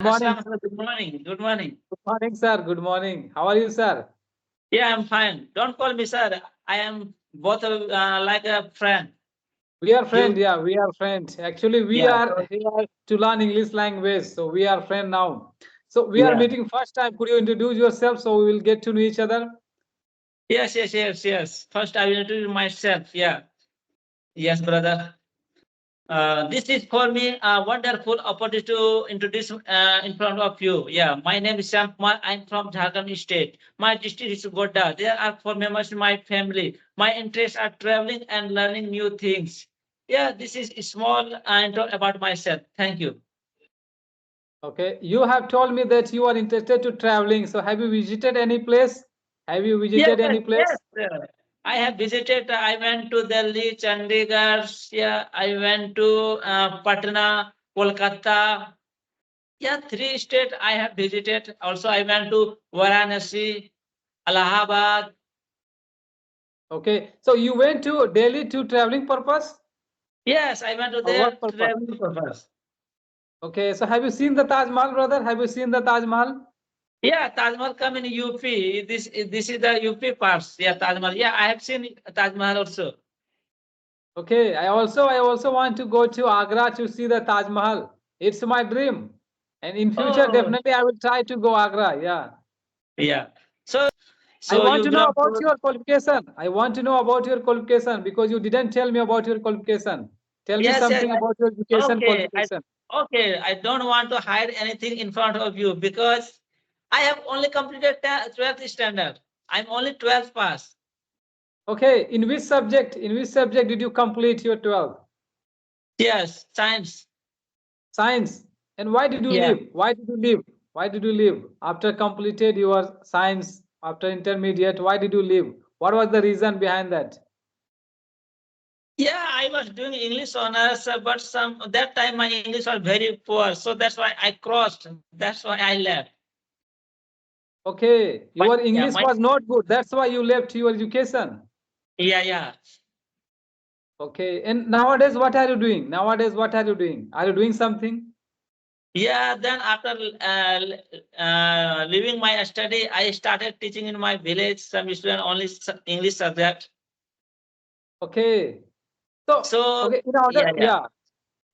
Morning. Aslam, sir, good morning. Good morning. Good morning, sir. Good morning. How are you, sir? Yeah, I'm fine. Don't call me sir. I am both like a friend. We are friend. You, Yeah, we are friend. Actually, we yeah, are so, here to learn English language. So we are friend now. So we are yeah. meeting first time. Could you introduce yourself so we will get to know each other? Yes. First, I will introduce myself. Yeah, yes, brother. This is for me a wonderful opportunity to introduce in front of you. Yeah, my name is Sam Kumar. I'm from Jharkhand State. My district is Godda. There are four members in my family. My interests are traveling and learning new things. Yeah, this is a small intro about myself. Thank you. Okay. You have told me that you are interested to traveling. So have you visited any place? Have you Yes, visited any yes. place? I have visited. I went to Delhi, Chandigarh. Yeah, I went to Patna, Kolkata. Yeah, three states I have visited. Also, I went to Varanasi, Allahabad. Okay. So you went to Delhi to traveling purpose Yes, I went to or there work purpose? traveling purpose. Okay. So have you seen the Taj Mahal, brother? Have you seen the Taj Mahal? Yeah, Taj Mahal come in UP. This is the UP parts. Yeah, Taj Mahal. Yeah, I have seen Taj Mahal also. Okay, I also want to go to Agra to see the Taj Mahal. It's my dream. And in future, Oh, definitely I will try to go Agra. Yeah. yeah. So, I so want you to know belong about to. your qualification. I want to know about your qualification because you didn't tell me about your qualification. Tell me Yes, yes. something about your education Okay, qualification. I don't want to hide anything in front of you because I have only completed 12th standard. I'm only 12th pass. Okay, in which subject did you complete your 12? Yes, science. Science. And why did you Yeah. leave? Why did you leave? Why did you leave? After completed your science, after intermediate, why did you leave? What was the reason behind that? Yeah, I was doing English honors, but some that time my English was very poor, so that's why I crossed. That's why I left. Okay, But your yeah, English my was not good. That's why you left your education. yeah. Okay, and nowadays what are you doing? Nowadays what are you doing? Are you doing something? Yeah, then after leaving my study, I started teaching in my village. Some student only English subject. Okay, so So okay, in order, yeah. yeah,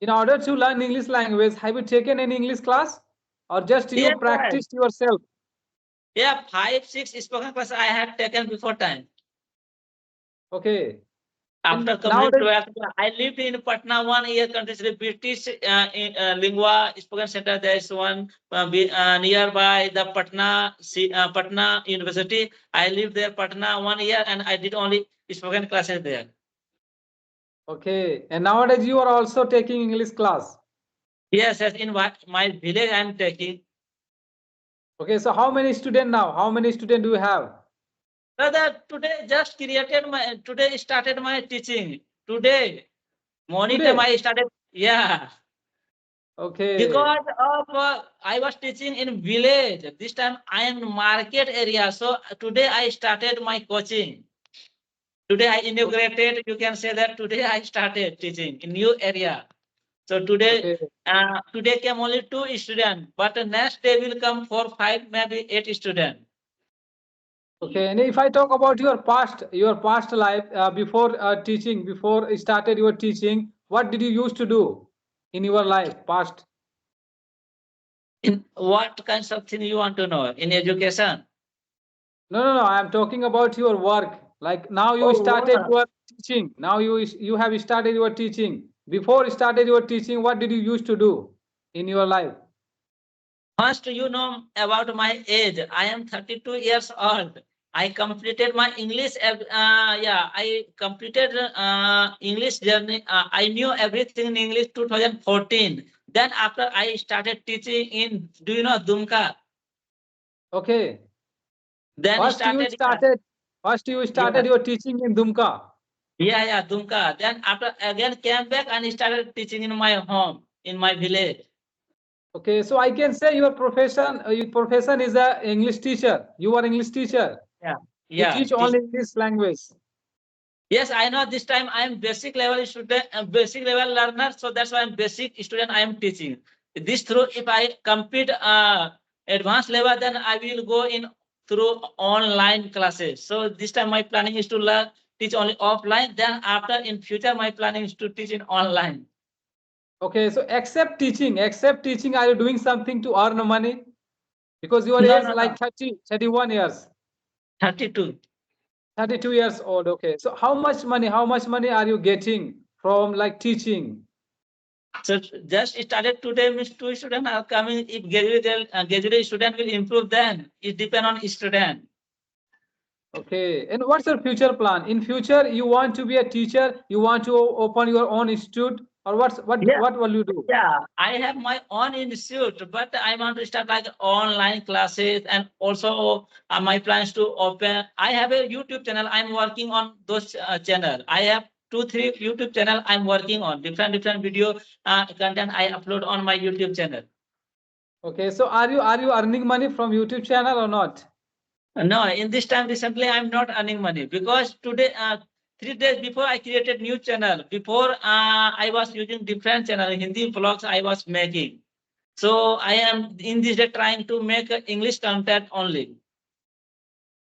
in order to learn English language, have you taken any English class or just you Yes, yes. practiced yourself? Yeah, 5, 6 spoken class I had taken before time. Okay, After and complete nowadays, 12th, I lived in Patna 1 year. Country British lingua spoken center. There is one nearby the Patna University. I lived there Patna 1 year, and I did only spoken classes there. okay, and nowadays you are also taking English class. Yes, yes. In my village, I am taking. Okay, so how many student now? How many student do you have? Brother, today just created my. Today started my teaching. Today morning time Today? I started. Yeah. Okay, Because of I was teaching in village. This time I am in market area. So today I started my coaching. Today I inaugurated. You can say that today I started teaching in new area. So okay. today came only 2 students, but the next day will come 4, 5, maybe 8 students. Okay, and if I talk about your past life before teaching, before you started your teaching, what did you used to do in your life past? In what kinds of thing you want to know in education? No, no, no. I am talking about your work. Like now you Oh, started wow. your teaching. Now you have started your teaching. Before you started your teaching, what did you used to do in your life? First, you know about my age. I am 32 years old. I completed my English. Yeah, I completed English journey. I knew everything in English 2014. Then after I started teaching in, do you know Dumka? Okay. Then First you started, yeah, started. First you yeah, started your teaching in Dumka. yeah, Dumka. Then after again came back and started teaching in my home, in my village. Okay, so I can say your profession is a English teacher. You are English teacher. Yeah, You yeah. teach only English language. Yes, I know this time I am basic level student, basic level learner. So that's why I'm basic student I am teaching. this through, if I complete advanced level, then I will go in through online classes. So this time my planning is to learn teach only offline. Then after in future my planning is to teach in online. Okay, so except teaching, are you doing something to earn money? Because your No, age no, like no. 30, 31 years, 32. 32 years old. Okay, so how much money? How much money are you getting from like teaching? So just started today means two students are coming. If graduate student will improve, then it depend on student. Okay, and what's your future plan? In future, you want to be a teacher? You want to open your own institute, or Yeah, what will you do? yeah. I have my own institute, but I want to start like online classes, and also my plans to open. I have a YouTube channel. I'm working on those channel. I have two, three YouTube channel. I'm working on different video content. I upload on my YouTube channel. Okay, so are you earning money from YouTube channel or not? No, in this time recently, I'm not earning money because today, 3 days before, I created new channel. Before, I was using different channel, Hindi vlogs I was making. So I am in this day trying to make English content only.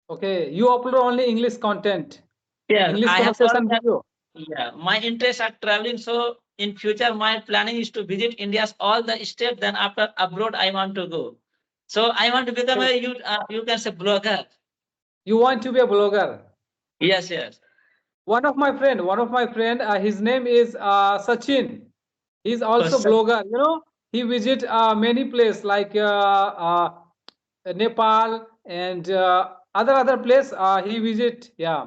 Okay, you upload only English content, Yes, English I have thought conversation that. video. Yeah, my interests are traveling. So in future, my planning is to visit India's all the states. Then after abroad, I want to go. So I want to become Okay. a you can say blogger. You want to be a blogger. Yes, yes. One of my friend, his name is Sachin. He's So also blogger. He visit many places like Nepal and other place. He visit, yeah,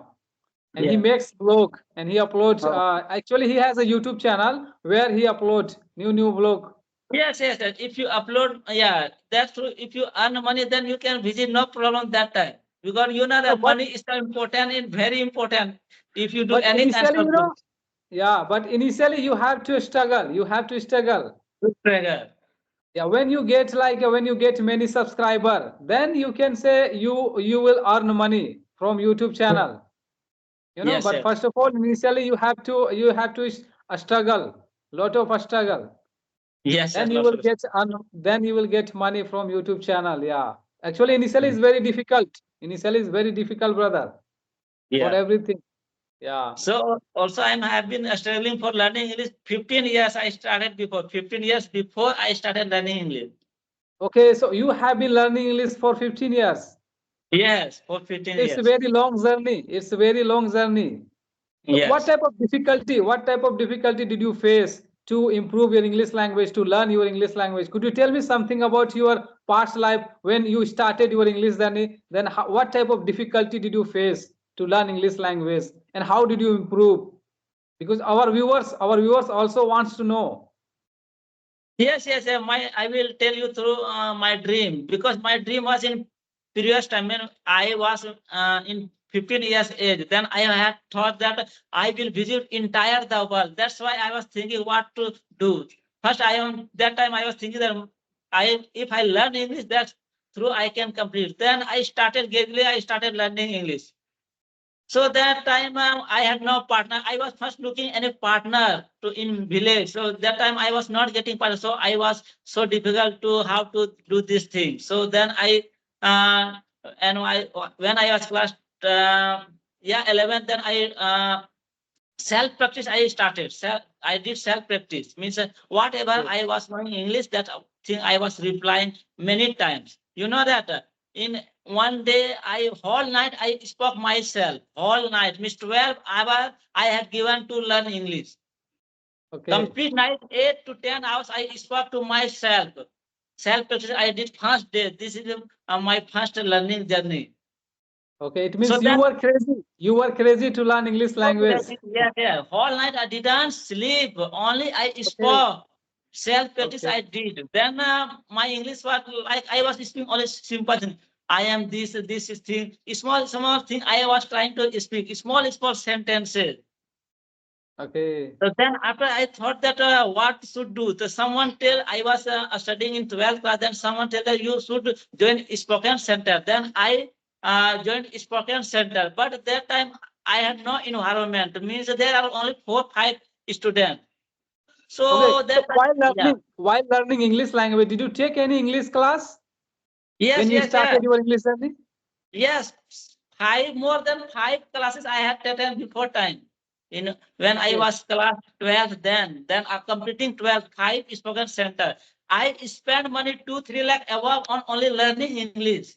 and he yeah. makes blog and he uploads. Oh. Actually, he has a YouTube channel where he uploads new vlog. Yes, yes, yes. If you upload, yeah, that's true. If you earn money, then you can visit, no problem that time. Because you know No, that money is so important and very important if you do but any kind initially, of job. yeah, but initially you have to struggle. You have to struggle. Good trader. Yeah, when you get many subscriber, then you can say you will earn money from YouTube channel. Yes, But yes. first of all, initially you have to struggle, lot of a struggle. Yes, Then yes, you lots will of. get money from YouTube channel. Yeah, actually initially is very difficult. Initially is very difficult, brother, for Yeah. everything. Yeah. So also have been struggling for learning English. 15 years I started before. 15 years before I started learning English. Okay, so you have been learning English for 15 years. Yes, for 15 It's a years. very long journey. It's a very long journey. So Yes. what type of difficulty did you face to improve your English language, to learn your English language? Could you tell me something about your past life when you started your English journey? Then what type of difficulty did you face to learn English language, and how did you improve? Because our viewers also wants to know. Yes, yes, my I will tell you through my dream because my dream was in previous time when I was in 15 years age. Then I had thought that I will visit entire the world. That's why I was thinking what to do. First, I am that time I was thinking that if I learn English, that's through I can complete. Then I started gradually. I started learning English. So that time I had no partner. I was first looking any partner to in village. So that time I was not getting partner. So I was so difficult to how to do this thing. So then uh, I when I was class yeah 11, then I self practice I started. I did self practice means whatever Okay. I was knowing English that thing I was replying many times. You know that in one day I whole night I spoke myself whole night means 12 hours I had given to learn English. Okay. Complete night 8 to 10 hours I spoke to myself. Self practice I did first day. This is my first learning journey. Okay. It So means you that were crazy. You were crazy to learn English language. yeah, yeah. Whole night I didn't sleep. Only I Okay. spoke. Self practice Okay. I did. Then my English was like I was speaking only simple thing. I am this is thing. Small thing I was trying to speak. Small sentences. Okay. So then after I thought that what should do. So someone tell I was studying in 12th class. Then someone tell that you should join spoken center. Then I joined spoken center. But at that time I had no environment. Means there are only 4 5 students. Okay. So So that, yeah, while learning English language, did you take any English class yes, when you yes, yes, started your English journey? yes. More than five classes I had taken before time. In when I Okay. was class 12, then completing 12, five spoken center. I spent money 2-3 lakh above on only learning English.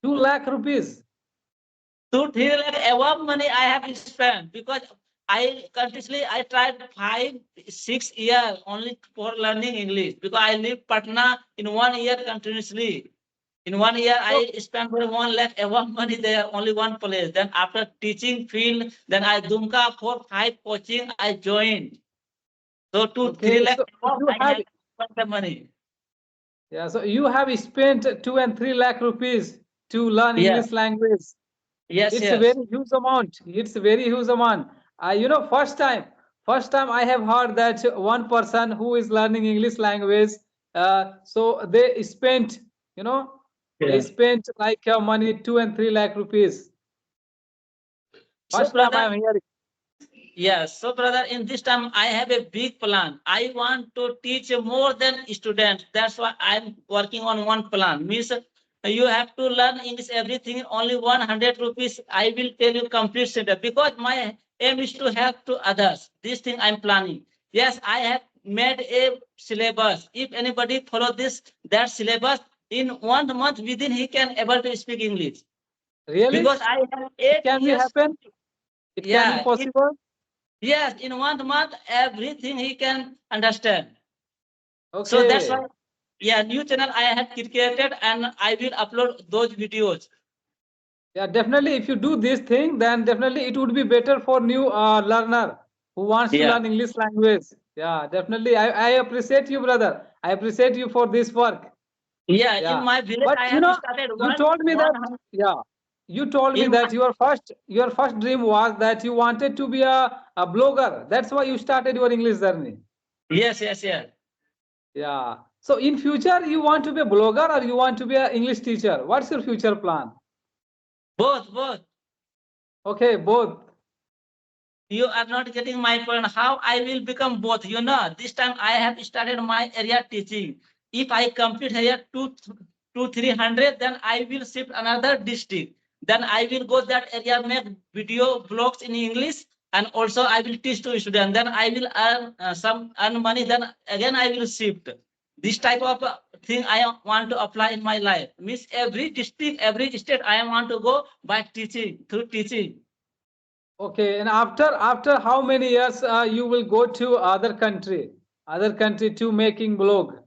2 lakh rupees. 2-3 lakh above money I have spent because I continuously I tried 5-6 years only for learning English because I live Patna in 1 year continuously. In 1 year, So I spent for 1 lakh above money there, only one place. Then after teaching field, then I Dumka 4-5 coaching I joined. So two three okay. lakh So above you I have have spent the money. yeah. So you have spent 2 and 3 lakh rupees to learn Yeah. English language. Yes. It's a Yes. very huge amount. It's a very huge amount. First time I have heard that one person who is learning English language, so they spent, you know, they Yeah. spent like money 2 and 3 lakh rupees. So First time I brother, am hearing. yes. So brother, in this time I have a big plan. I want to teach more than students. That's why I'm working on one plan. Means you have to learn English everything only 100 rupees. I will tell you complete sentence because my aim is to help to others. This thing I'm planning. Yes, I have made a syllabus. If anybody follow this that syllabus in 1 month within he can able to speak English Really? because I have It eight can be years. happen. It can be Yeah, possible. yes, in 1 month everything he can understand. So that's why, Okay. yeah, new channel I have created and I will upload those videos. Yeah, definitely. If you do this thing, then definitely it would be better for new learner who wants to Yeah, learn English language. Yeah, definitely. I appreciate you, brother. I appreciate you for this work. yeah. In Yeah, my village, but I have started you one told me one that. Yeah, you told me in my, that your first dream was that you wanted to be a blogger. That's why you started your English journey. yes, yes, yes. Yeah. So in future, you want to be a blogger or you want to be an English teacher? What's your future plan? Both, both. Okay, both. You are not getting my point. How I will become both? This time I have started my area teaching. If I complete here two 300, then I will shift another district. Then I will go that area, make video blogs in English, and also I will teach to students. Then I will earn money. Then again I will shift. This type of thing I want to apply in my life. Means every district, every state I want to go by teaching through teaching. Okay, and after how many years you will go to other country to making blog?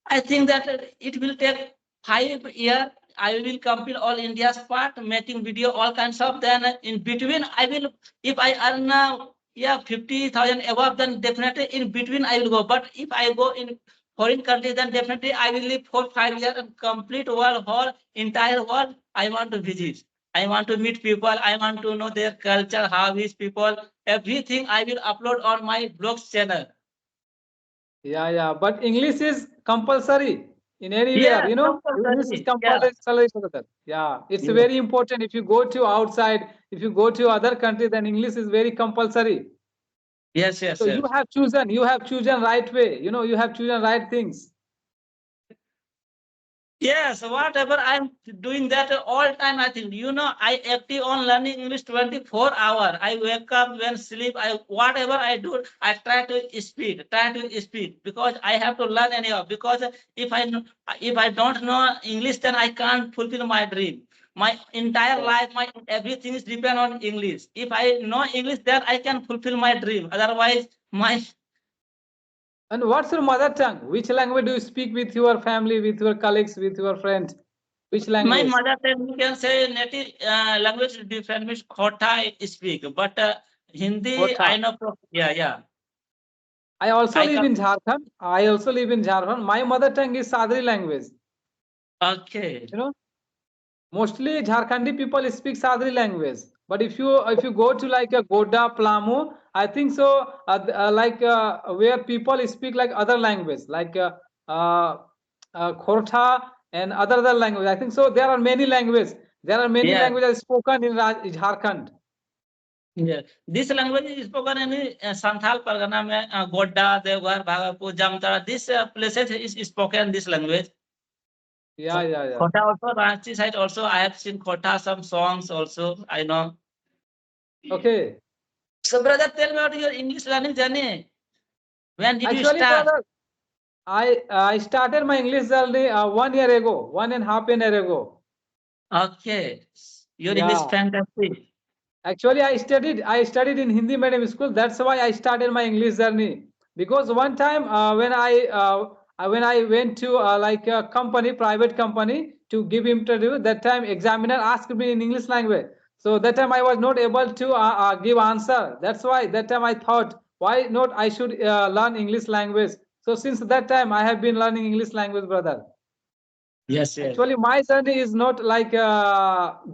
I think that it will take 5 years. I will complete all India's part, making video, all kinds of. Then in between, I will, if I earn yeah 50,000 above, then definitely in between I will go. But if I go in foreign country, then definitely I will live for 5 years and complete world, whole entire world. I want to visit. I want to meet people. I want to know their culture, how is people, everything. I will upload on my blog channel. Yeah, yeah. But English is compulsory in anywhere, Yes, English is compulsory. Yeah. compulsory for that. Yeah, it's Yeah. very important. If you go to outside, if you go to other country, then English is very compulsory. Yes, So yes, yes. you have chosen right way. You have chosen right things. Yes, whatever I'm doing that all time, I think, I active on learning English 24 hour. I wake up when sleep, whatever I do, I try to speak because I have to learn anyhow. Because if I don't know English, then I can't fulfill my dream. My entire Yeah. life, my everything is depend on English. If I know English, then I can fulfill my dream. Otherwise, my And what's your mother tongue? Which language do you speak with your family, with your colleagues, with your friends? Which My language? mother tongue, you can say native language is different, means Khota I speak, but Hindi Kotha. I know. Yeah, yeah. I also I live can. in Jharkhand. My mother tongue is Sadri language. Okay. You know, mostly Jharkhandi people speak Sadri language. But if you go to like a Goda, Plamu, I think so. Where people speak like other language, like uh, Khortha and other language. I think so. There are many languages. There are many Yeah. languages spoken in Jharkhand. Yeah. This language is spoken in Santhal Pargana mein, Godda, Devghar, Bhagalpur, Jamtara. This places is spoken this language. Yeah, yeah, yeah. Kota also, Ranchi side also. I have seen Kota some songs also. I know. Okay. So, brother, tell me about your English learning journey. When did you Actually, start? brother, I started my English journey 1 year ago, 1.5 year ago. Okay, your English Yeah. fantastic. Actually, I studied in Hindi medium school. That's why I started my English journey. Because one time when I went to like a company, private company to give interview, that time examiner asked me in English language. So that time I was not able to give answer. That's why that time I thought, why not I should learn English language. So since that time I have been learning English language, brother. Yes, yes. Actually, my journey is not like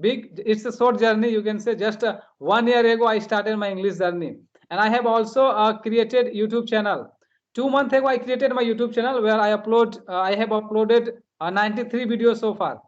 big. It's a short journey. You can say just 1 year ago I started my English journey, and I have also created YouTube channel. 2 months ago I created my YouTube channel where I have uploaded 93 videos so far.